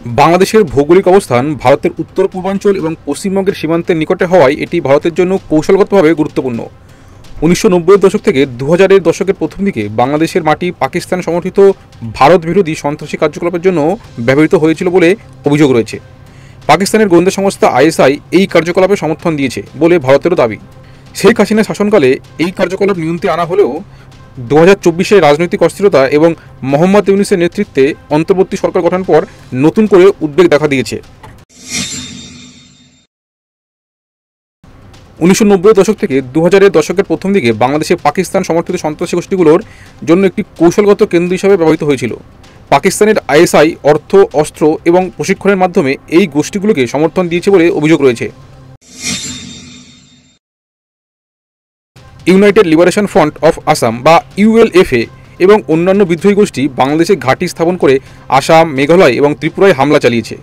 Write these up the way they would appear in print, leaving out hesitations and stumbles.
বাংলাদেশের ভৌগোলিক অবস্থান ভারতের উত্তর পূর্বাঞ্চল এবং পশ্চিমবঙ্গের সীমান্তের নিকটে হওয়ায় এটি ভারতের জন্য কৌশলগতভাবে গুরুত্বপূর্ণ। 1990-এর দশক থেকে 2000-এর দশকের প্রথম দিকে বাংলাদেশের মাটি পাকিস্তান সমর্থিত ভারত বিরোধী সন্ত্রাসী কার্যকলাপের জন্য ব্যবহৃত হয়েছিল বলে অভিযোগ রয়েছে। পাকিস্তানের গোয়েন্দা সংস্থা আইএসআই এই কার্যকলাপে সমর্থন দিয়েছে বলে ভারতেরও দাবি। শেখ হাসিনা শাসনকালে এই কার্যকলাপ নিয়ন্ত্রণে আনা হলেও 2024-এ রাজনৈতিক অস্থিরতা এবং মোহাম্মদ ইউনূসের নেতৃত্বে অন্তর্বর্তী সরকার গঠনের পর নতুন করে উদ্বেগ দেখা দিয়েছে। 1990-এর দশক থেকে 2000-এর দশকের প্রথম দিকে বাংলাদেশে পাকিস্তান সমর্থিত সন্ত্রাসী গোষ্ঠীগুলোর জন্য একটি কৌশলগত কেন্দ্র হিসাবে ব্যবহৃত হয়েছিল। পাকিস্তানের আইএসআই অর্থ, অস্ত্র এবং প্রশিক্ষণের মাধ্যমে এই গোষ্ঠীগুলোকে সমর্থন দিয়েছে বলে অভিযোগ রয়েছে। United liberation front of Assam বা ইউএলএফএ এবং অন্যান্য বিদ্রোহী গোষ্ঠী বাংলাদেশে ঘাঁটি স্থাপন করে আসাম, মেঘালয় এবং ত্রিপুরায় হামলা চালিয়েছে।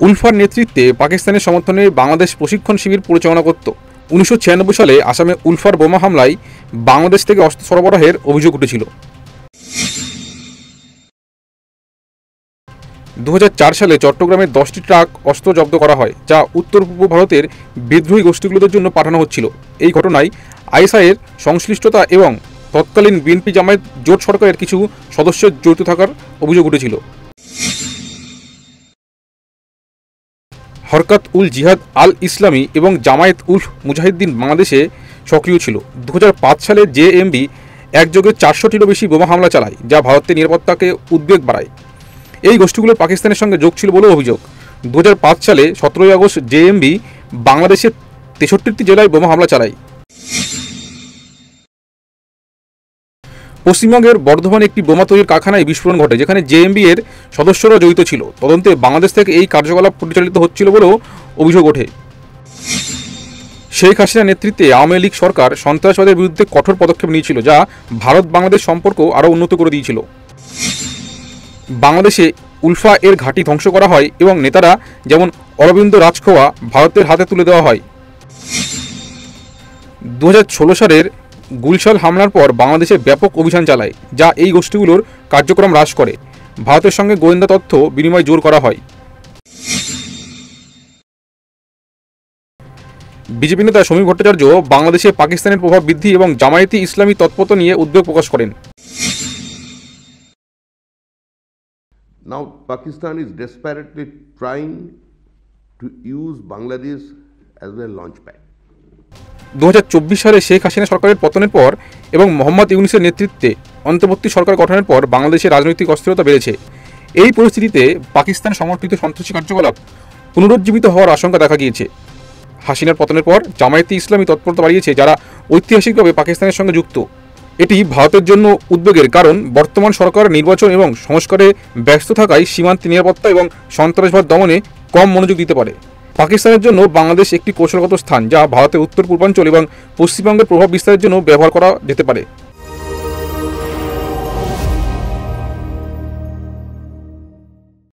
উলফার নেতৃত্বে পাকিস্তানের সমর্থনে বাংলাদেশ প্রশিক্ষণ শিবির পরিচালনা করত। 1996 সালে আসামে উলফার বোমা হামলায় বাংলাদেশ থেকে অস্ত্র সরবরাহের অভিযোগ উঠেছিল। 2004 সালে চট্টগ্রামে 10টি ট্রাক অস্ত্র জব্দ করা হয়, যা উত্তর পূর্ব ভারতের বিদ্রোহী গোষ্ঠীগুলোর জন্য পাঠানো হচ্ছিল। এই ঘটনায় আইএসআইয়ের সংশ্লিষ্টতা এবং তৎকালীন বিএনপি জামায়াত জোট সরকারের কিছু সদস্য জড়িত থাকার অভিযোগ উঠেছিল। হরকাত উল জিহাদ আল ইসলামী এবং জামায়াত উল মুজাহিদ্দিন বাংলাদেশে সক্রিয় ছিল। 2005 সালে জেএমবি একযোগে 400টিরও বেশি বোমা হামলা চালায়, যা ভারতের নিরাপত্তাকে উদ্বেগ বাড়ায়। এই গোষ্ঠীগুলোর পাকিস্তানের সঙ্গে যোগ ছিল বলেও অভিযোগ। 2005 সালে 17 আগস্ট জেএমবি বাংলাদেশের 63টি জেলায় বোমা হামলা চালায়। পশ্চিমবঙ্গের বর্ধমানে একটি বোমা তৈরির কারখানায় বিস্ফোরণ ঘটে, যেখানে জেএমবি এর সদস্যরা জড়িত ছিল। তদন্তে বাংলাদেশ থেকে এই কার্যকলাপ পরিচালিত হচ্ছিল বলেও অভিযোগ ওঠে। শেখ হাসিনার নেতৃত্বে আওয়ামী লীগ সরকার সন্ত্রাসবাদের বিরুদ্ধে কঠোর পদক্ষেপ নিয়েছিল, যা ভারত বাংলাদেশ সম্পর্ক আরও উন্নত করে দিয়েছিল। বাংলাদেশে উলফা এর ঘাঁটি ধ্বংস করা হয় এবং নেতারা যেমন অরবিন্দ রাজখোয়া ভারতের হাতে তুলে দেওয়া হয়। 2016 সালের গুলশাল হামলার পর বাংলাদেশে ব্যাপক অভিযান চালায়, যা এই গোষ্ঠীগুলোর কার্যক্রম হ্রাস করে। ভারতের সঙ্গে গোয়েন্দা তথ্য বিনিময় জোর করা হয়। বিজেপি নেতা সমীর ভট্টাচার্য বাংলাদেশে পাকিস্তানের প্রভাব বৃদ্ধি এবং জামায়াতি ইসলামী তৎপরতা নিয়ে উদ্বেগ প্রকাশ করেন। Now Pakistan is desperately trying to use Bangladesh as a launchpad. 2024 সালে শেখ হাসিনা সরকারের পতনের পর এবং মোহাম্মদ ইউনূসের নেতৃত্বে অন্তর্বর্তী সরকার গঠনের পর বাংলাদেশে রাজনৈতিক অস্থিরতা বেড়েছে। এই পরিস্থিতিতে পাকিস্তান সমর্থিত সন্ত্রাসী কার্যকলাপ পুনরুজ্জীবিত হওয়ার আশঙ্কা দেখা গিয়েছে। হাসিনার পতনের পর জামায়াতে ইসলামী তৎপরতা বাড়িয়েছে, যারা ঐতিহাসিকভাবে পাকিস্তানের সঙ্গে যুক্ত। এটি ভারতের জন্য উদ্বেগের কারণ বর্তমান সরকার নির্বাচন এবং সংস্কারে ব্যস্ত থাকায় সীমান্তে নিরাপত্তা এবং সন্ত্রাসবাদ দমনে কম মনোযোগ দিতে পারে। পাকিস্তানের জন্য বাংলাদেশ একটি কৌশলগত স্থান, যা ভারতের উত্তর পূর্বাঞ্চল এবং পশ্চিমবঙ্গের প্রভাব বিস্তারের জন্য ব্যবহার করা যেতে পারে।